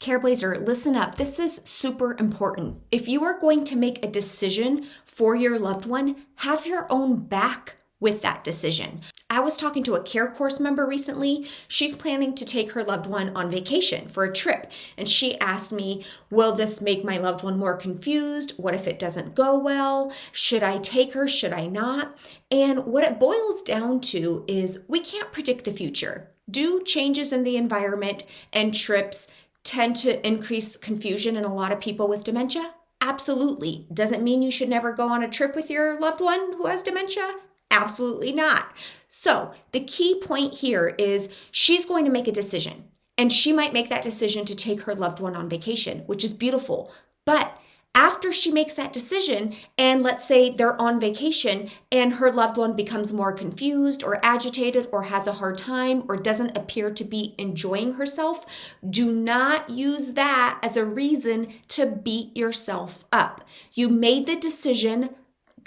Careblazer, listen up. This is super important. If you are going to make a decision for your loved one, have your own back with that decision. I was talking to a care course member recently. She's planning to take her loved one on vacation for a trip. And she asked me, will this make my loved one more confused? What if it doesn't go well? Should I take her? Should I not? And what it boils down to is we can't predict the future. Do changes in the environment and trips tend to increase confusion in a lot of people with dementia? Absolutely. Doesn't mean you should never go on a trip with your loved one who has dementia? Absolutely not. So the key point here is she's going to make a decision, and she might make that decision to take her loved one on vacation, which is beautiful. But after she makes that decision, and let's say they're on vacation and her loved one becomes more confused or agitated or has a hard time or doesn't appear to be enjoying herself, do not use that as a reason to beat yourself up. You made the decision.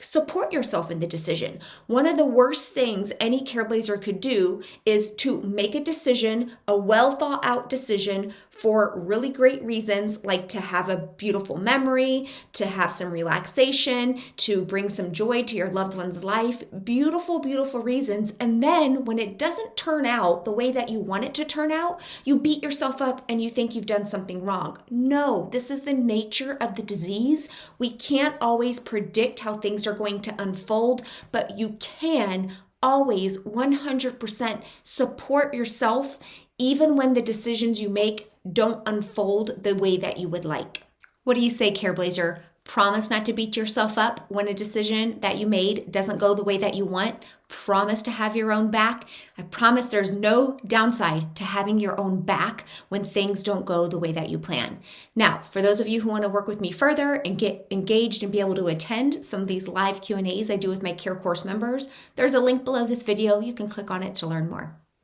Support yourself in the decision. One of the worst things any Careblazer could do is to make a decision, a well thought out decision for really great reasons, like to have a beautiful memory, to have some relaxation, to bring some joy to your loved one's life. Beautiful, beautiful reasons. And then when it doesn't turn out the way that you want it to turn out, you beat yourself up and you think you've done something wrong. No, this is the nature of the disease. We can't always predict how things are going to unfold, but you can always 100% support yourself even when the decisions you make don't unfold the way that you would like. What do you say, Careblazer? Promise not to beat yourself up when a decision that you made doesn't go the way that you want. Promise to have your own back. I promise there's no downside to having your own back when things don't go the way that you plan. Now, for those of you who want to work with me further and get engaged and be able to attend some of these live Q&As I do with my care course members, there's a link below this video. You can click on it to learn more.